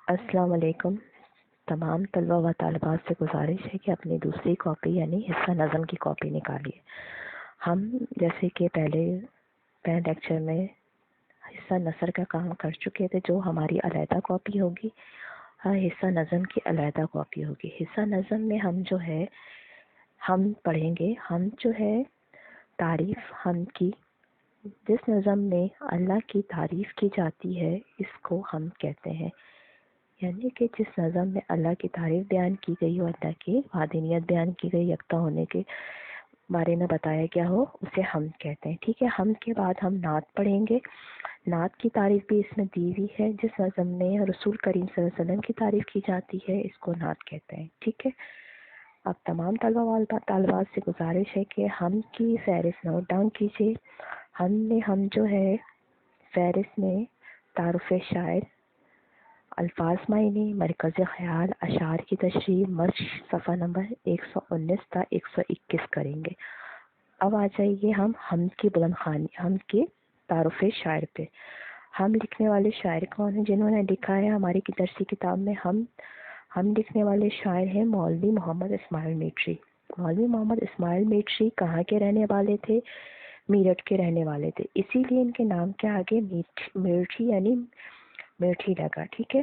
السلام علیکم. تمام طلبہ و طالبات سے گزارش ہے کہ اپنی دوسری کاپی یعنی حصہ نظم کی کاپی نکالیے. ہم جیسے کہ پہلے لیکچر میں حصہ نثر کا کام کر چکے تھے، جو ہماری علیحدہ کاپی ہوگی، حصہ نظم کی علیحدہ کاپی ہوگی. حصہ نظم میں ہم پڑھیں گے ہم جو ہے تعریف ہم کی. جس نظم میں اللہ کی تعریف کی جاتی ہے اس کو ہم کہتے ہیں، یعنی کہ جس نظم میں اللہ کی تعریف بیان کی گئی اور اللہ کی وحدانیت بیان کی گئی، یکتا ہونے کے بارے میں بتایا گیا ہو، اسے ہم کہتے ہیں. ٹھیک ہے. ہم کے بعد ہم نعت پڑھیں گے. نعت کی تعریف بھی اس میں دی ہوئی ہے. جس نظم میں رسول کریم صلی اللہ علیہ وسلم کی تعریف کی جاتی ہے اس کو نعت کہتے ہیں. ٹھیک ہے. اب تمام طالبات سے گزارش ہے کہ ہم کی فہرست نوٹ ڈاؤن کیجیے. ہم جو ہے فہرست میں تعارف شاعر، الفاظ معنی، مرکز خیال، اشعار کی تشریح، مشق صفحہ نمبر 119 تا 121 کریں گے. اب آ جائیے ہم کی بلند خوانی، ہم کے تعارف شاعر پہ. ہم لکھنے والے شاعر کون ہیں؟ جنہوں نے لکھا ہے ہماری درسی کتاب میں ہم لکھنے والے شاعر ہیں مولوی محمد اسماعیل میٹری. مولوی محمد اسماعیل میٹری کہاں کے رہنے والے تھے؟ میرٹھ کے رہنے والے تھے. اسی لیے ان کے نام کے آگے میٹھی یعنی میٹھی لگا. ٹھیک ہے.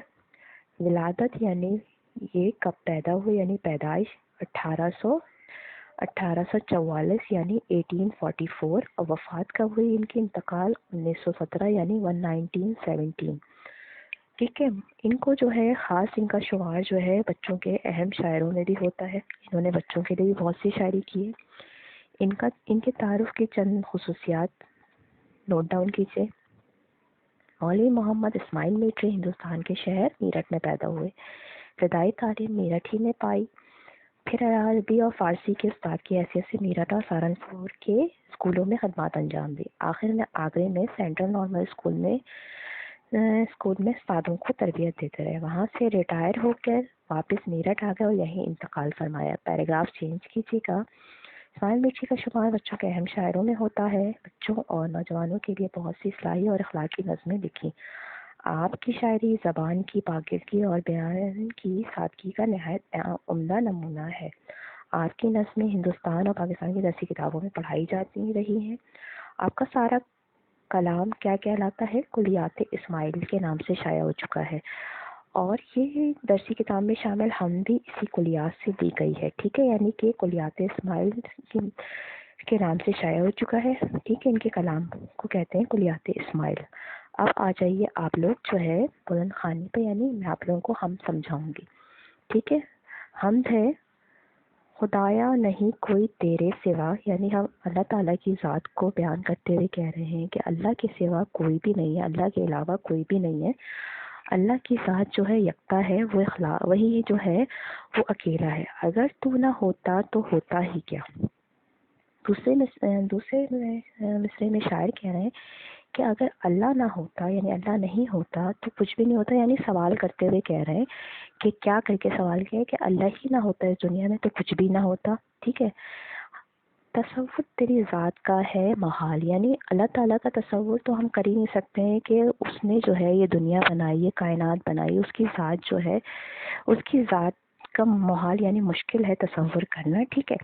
ولادت یعنی یہ کب پیدا ہوئے، یعنی پیدائش 1844 یعنی 1844، اور وفات کب ہوئی ان کی؟ انتقال 1917 یعنی 1917. ٹھیک ہے. ان کو جو ہے خاص ان کا شمار جو ہے بچوں کے اہم شاعروں میں بھی ہوتا ہے. انہوں نے بچوں کے لیے بھی بہت سی شاعری کی ہے. ان کے تعارف کی چند خصوصیات نوٹ ڈاؤن کیجیے. مولوی محمد اسماعیل میٹری ہندوستان کے شہر میرٹھ میں پیدا ہوئے. ابتدائی تعلیم میرٹھ ہی میں پائی. پھر عربی اور فارسی کے استاد کی حیثیت سے میرٹھ اور سہارنپور کے اسکولوں میں خدمات انجام دی. آخر میں آگرے میں سینٹرل نارمل اسکول میں استادوں کو تربیت دیتے رہے. وہاں سے ریٹائر ہو کر واپس میرٹھ آ گئے اور یہیں انتقال فرمایا. پیراگراف چینج کیجیے گا. اسماعیل میٹری کا شمار بچوں کے اہم شاعروں میں ہوتا ہے. بچوں اور نوجوانوں کے لیے بہت سی اصلاحی اور اخلاقی نظمیں لکھی. آپ کی شاعری زبان کی پاکیزگی اور بیان کی سادگی کا نہایت عمدہ نمونہ ہے. آپ کی نظمیں ہندوستان اور پاکستان کی درسی کتابوں میں پڑھائی جاتی رہی ہیں. آپ کا سارا کلام کیا کہلاتا ہے؟ کلیات اسماعیل کے نام سے شائع ہو چکا ہے، اور یہ درسی کتاب میں شامل ہم بھی اسی کلیات سے دی گئی ہے. ٹھیک ہے. یعنی کہ کلیات اسماعیل کے نام سے شائع ہو چکا ہے. ٹھیک ہے. ان کے کلام کو کہتے ہیں کلیات اسماعیل. اب آ جائیے آپ لوگ جو ہے بلند خوانی پہ، یعنی میں آپ لوگوں کو ہم سمجھاؤں گی. ٹھیک ہے. حمد ہے خدایا نہیں کوئی تیرے سوا، یعنی ہم اللہ تعالیٰ کی ذات کو بیان کرتے ہوئے کہہ رہے ہیں کہ اللہ کے سوا کوئی بھی نہیں ہے، اللہ کے علاوہ کوئی بھی نہیں ہے. اللہ کی ذات جو ہے یکتا ہے، وہی جو ہے وہ اکیلا ہے. اگر تو نہ ہوتا تو ہوتا ہی کیا؟ دوسرے مصرے میں شاعر کہہ رہے ہیں کہ اگر اللہ نہ ہوتا، یعنی اللہ نہیں ہوتا تو کچھ بھی نہیں ہوتا. یعنی سوال کرتے ہوئے کہہ رہے ہیں کہ کیا کر کے سوال کیا ہے کہ اللہ ہی نہ ہوتا اس دنیا میں تو کچھ بھی نہ ہوتا. ٹھیک ہے. تصور تیری ذات کا ہے محال، یعنی اللہ تعالیٰ کا تصور تو ہم کر ہی نہیں سکتے ہیں کہ اس نے جو ہے یہ دنیا بنائی ہے، کائنات بنائی، اس کی ذات جو ہے، اس کی ذات کا محال یعنی مشکل ہے تصور کرنا. ٹھیک ہے.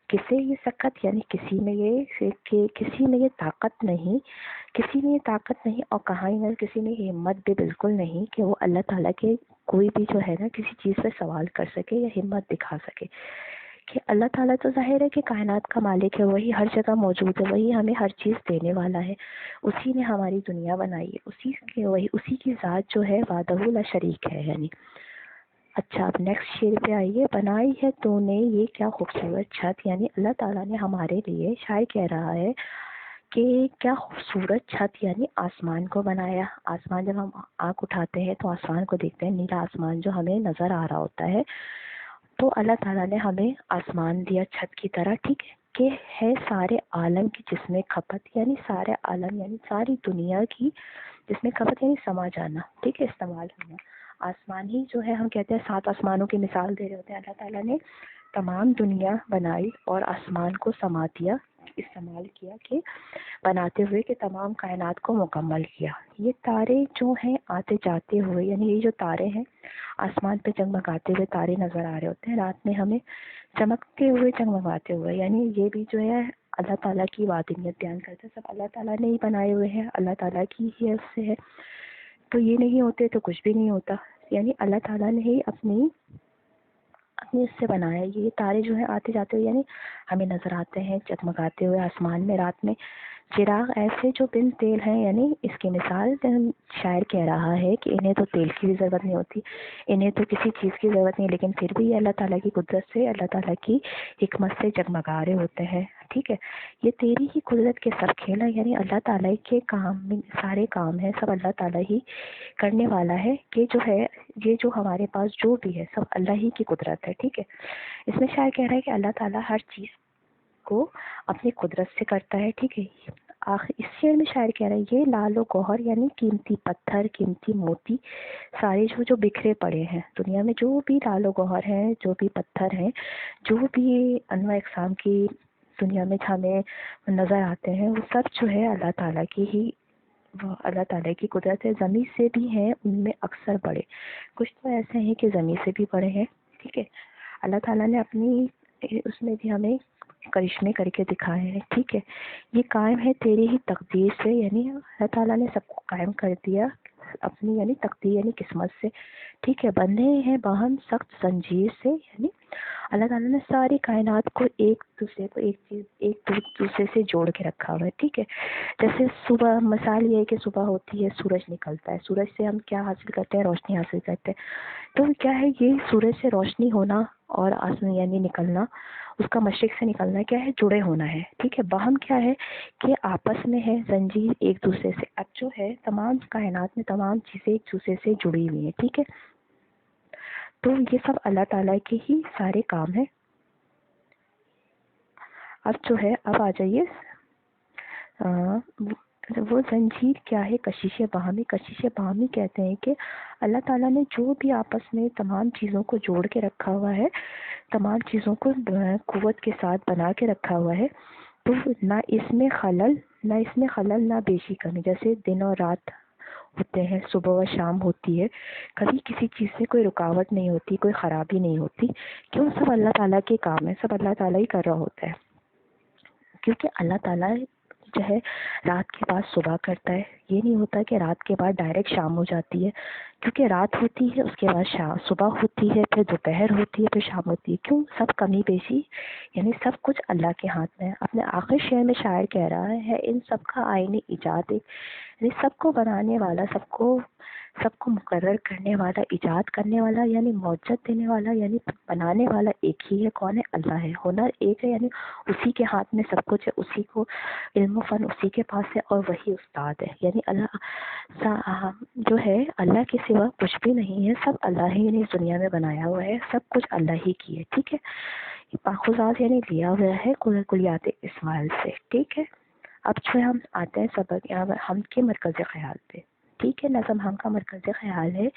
کسے یہ سکت، یعنی کسی میں یہ طاقت نہیں، اور کہاں ہی کسی میں یہ ہمت بھی بالکل نہیں کہ وہ اللہ تعالیٰ کے کوئی بھی جو ہے نا کسی چیز سے سوال کر سکے یا ہمت دکھا سکے. کہ اللہ تعالیٰ تو ظاہر ہے کہ کائنات کا مالک ہے، وہی ہر جگہ موجود ہے، وہی ہمیں ہر چیز دینے والا ہے، اسی نے ہماری دنیا بنائی ہے، اسی کی ذات جو ہے وحدہ لا شریک ہے. یعنی اچھا اب نیکسٹ شعر پہ آئیے. بنائی ہے تو نے یہ کیا خوبصورت چھت، یعنی اللہ تعالیٰ نے ہمارے لیے، شاعر کہہ رہا ہے کہ کیا خوبصورت چھت یعنی آسمان کو بنایا. آسمان جب ہم آنکھ اٹھاتے ہیں تو آسمان کو دیکھتے ہیں، نیلا آسمان جو ہمیں نظر آ رہا ہوتا ہے، تو اللہ تعالیٰ نے ہمیں آسمان دیا چھت کی طرح. ٹھیک ہے. کہ ہے سارے عالم کی جس میں کھپت، یعنی سارے عالم یعنی ساری دنیا کی جس میں کھپت یعنی سما جانا. ٹھیک ہے. استعمال ہونا. آسمان ہی جو ہے ہم کہتے ہیں 7 آسمانوں کی مثال دے رہے ہوتے ہیں. اللہ تعالیٰ نے تمام دنیا بنائی اور آسمان کو سما دیا. استعمال کیا کہ بناتے ہوئے کہ تمام کائنات کو مکمل کیا۔ یہ تارے جو ہیں آتے جاتے ہوئے، یعنی یہ جو تارے ہیں آسمان پہ جگمگاتے ہوئے تارے نظر آ رہے ہوتے ہیں رات میں ہمیں، چمکتے ہوئے جگمگاتے ہوئے، یعنی یہ بھی جو ہے اللہ تعالیٰ کی وحدانیت بیان کرتا ہے، سب اللہ تعالیٰ نے ہی بنائے ہوئے ہیں، اللہ تعالیٰ کی ہی اس سے ہے، تو یہ نہیں ہوتے تو کچھ بھی نہیں ہوتا، یعنی اللہ تعالیٰ نے ہی اپنی اس سے بنایا۔ یہ تارے جو ہیں آتے جاتے ہوئے یعنی ہمیں نظر آتے ہیں جگمگاتے ہوئے آسمان میں رات میں، چراغ ایسے جو بن تیل ہیں، یعنی اس کی مثال شاعر کہہ رہا ہے کہ انہیں تو تیل کی بھی ضرورت نہیں ہوتی، انہیں تو کسی چیز کی ضرورت نہیں، لیکن پھر بھی یہ اللہ تعالیٰ کی قدرت سے، اللہ تعالیٰ کی حکمت سے جگمگا رہے ہوتے ہیں، ٹھیک ہے۔ یہ تیری ہی قدرت کے سب کھیل ہے، یعنی اللہ تعالیٰ کے کام، سارے کام ہیں سب اللہ تعالیٰ ہی کرنے والا ہے، کہ جو ہے یہ جو ہمارے پاس جو بھی ہے سب اللہ ہی کی قدرت ہے، ٹھیک ہے۔ اس میں شاعر کہہ رہا ہے کہ اللہ تعالیٰ ہر چیز کو اپنی قدرت سے کرتا ہے، ٹھیک ہے۔ آخر اس شعر میں شاعر کہہ رہا ہے یہ لال و گوہر یعنی قیمتی پتھر، قیمتی موتی سارے جو بکھرے پڑے ہیں دنیا میں، جو بھی لال و گوہر ہیں، جو بھی پتھر ہیں، جو بھی انواع اقسام کی دنیا میں ہمیں نظر آتے ہیں، وہ سب جو ہے اللہ تعالیٰ کی ہی، وہ اللہ تعالیٰ کی قدرت ہے۔ زمین سے بھی ہیں ان میں اکثر بڑے، کچھ تو ایسے ہیں کہ زمین سے بھی بڑے ہیں، ٹھیک ہے۔ اللہ تعالیٰ نے اپنی اس میں بھی ہمیں کرشمے کر کے دکھائے ہیں، ٹھیک ہے۔ یہ قائم ہے تیری ہی تقدیر سے، یعنی اللہ تعالیٰ نے سب کو قائم کر دیا اپنی یعنی تقدیر یعنی قسمت سے، ٹھیک ہے۔ بندھے ہیں باہم سخت زنجیر سے، یعنی اللہ تعالیٰ نے ساری کائنات کو ایک دوسرے سے جوڑ کے رکھا ہوا ہے، ٹھیک ہے۔ جیسے صبح، مثال یہ ہے کہ صبح ہوتی ہے، سورج نکلتا ہے، سورج سے ہم کیا حاصل کرتے ہیں؟ روشنی حاصل کرتے ہیں۔ تو کیا ہے یہ سورج سے روشنی ہونا اور یعنی نکلنا، اس کا مشرق سے نکلنا کیا ہے؟ جڑے ہونا ہے، ٹھیک ہے۔ باہم کیا ہے کہ آپس میں ہے، زنجیر ایک دوسرے سے، اب جو ہے تمام کائنات میں تمام چیزیں ایک دوسرے سے جڑی ہوئی ہیں، ٹھیک ہے۔ تو یہ سب اللہ تعالیٰ کے ہی سارے کام ہیں۔ اب جو ہے اب آ جائیے وہ زنجیر کیا ہے؟ کشش باہمی۔ کشش باہمی کہتے ہیں کہ اللہ تعالیٰ نے جو بھی آپس میں تمام چیزوں کو جوڑ کے رکھا ہوا ہے، تمام چیزوں کو قوت کے ساتھ بنا کے رکھا ہوا ہے، تو نہ اس میں خلل نہ بیشی کمی، جیسے دن اور رات ہوتے ہیں، صبح و شام ہوتی ہے، کبھی کسی چیز سے کوئی رکاوٹ نہیں ہوتی، کوئی خرابی نہیں ہوتی، کیوں؟ سب اللہ تعالیٰ کے کام ہے، سب اللہ تعالیٰ ہی کر رہا ہوتا ہے، کیونکہ اللہ تعالیٰ جو ہے رات کے بعد صبح کرتا ہے، یہ نہیں ہوتا کہ رات کے بعد ڈائریکٹ شام ہو جاتی ہے، کیونکہ رات ہوتی ہے اس کے بعد صبح ہوتی ہے، پھر دوپہر ہوتی ہے، پھر شام ہوتی ہے، کیوں؟ سب کمی بیشی یعنی سب کچھ اللہ کے ہاتھ میں ہے۔ اپنے آخر شعر میں شاعر کہہ رہا ہے ان سب کا آئین ایجاد ہے، یعنی سب کو بنانے والا، سب کو مقرر کرنے والا، ایجاد کرنے والا یعنی موجد دینے والا، یعنی بنانے والا ایک ہی ہے، کون ہے؟ اللہ ہے۔ ہنر ایک ہے، یعنی اسی کے ہاتھ میں سب کچھ ہے، اسی کو علم و فن اسی کے پاس ہے، اور وہی استاد ہے، یعنی اللہ جو ہے اللہ کے سوا کچھ بھی نہیں ہے، سب اللہ ہی نے اس دنیا میں بنایا ہوا ہے، سب کچھ اللہ ہی کی ہے، ٹھیک ہے۔ پاخوذات یعنی لیا ہوا ہے کلیات اسماعیل سے، ٹھیک ہے۔ اب جو ہم آتے ہیں سبق ہم کے مرکز خیال پہ، ٹھیک ہے۔ نظم ہم کا مرکز خیال ہے،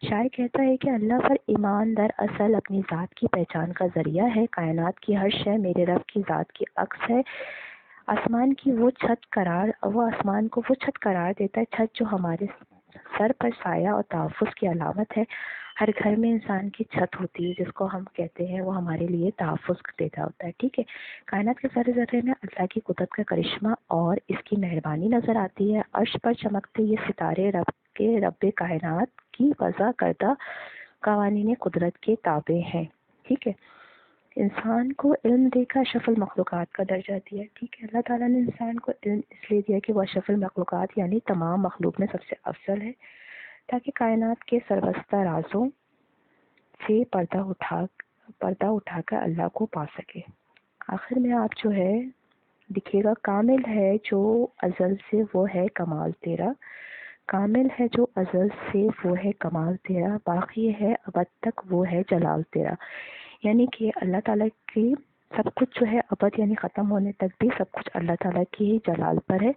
شاعر کہتا ہے کہ اللہ پر ایمان در اصل اپنی ذات کی پہچان کا ذریعہ ہے، کائنات کی ہر شے میرے رب کی ذات کی عکس ہے، آسمان کو وہ چھت قرار دیتا ہے، چھت جو ہمارے سر پر سایہ اور تحفظ کی علامت ہے۔ ہر گھر میں انسان کی چھت ہوتی ہے جس کو ہم کہتے ہیں، وہ ہمارے لیے تحفظ دیتا ہوتا ہے، ٹھیک ہے۔ کائنات کے ذرے ذرے میں اللہ کی قدرت کا کرشمہ اور اس کی مہربانی نظر آتی ہے، عرش پر چمکتے یہ ستارے رب کائنات کی وضع کردہ قوانین قدرت کے تابع ہیں، ٹھیک ہے۔ انسان کو علم دے کر اشرف المخلوقات کا درجہ دیا، ٹھیک ہے۔ اللہ تعالیٰ نے انسان کو علم اس لیے دیا کہ وہ اشرف المخلوقات یعنی تمام مخلوق میں سب سے افضل ہے، تاکہ کائنات کے سربستہ رازوں سے پردہ اٹھا کر اللہ کو پا سکے۔ آخر میں آپ جو ہے دیکھیے گا، کامل ہے جو ازل سے وہ ہے کمال تیرا، کامل ہے جو ازل سے وہ ہے کمال تیرا، باقی ہے ابد تک وہ ہے جلال تیرا، یعنی کہ اللہ تعالیٰ کی سب کچھ جو ہے ابد یعنی ختم ہونے تک بھی سب کچھ اللہ تعالیٰ کی ہی جلال پر ہے،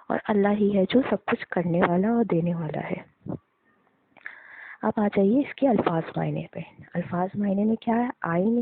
اور اللہ ہی ہے جو سب کچھ کرنے والا اور دینے والا ہے۔ اب آ جائیے اس کے الفاظ معنی پہ۔ الفاظ معنی میں کیا ہے؟ آئین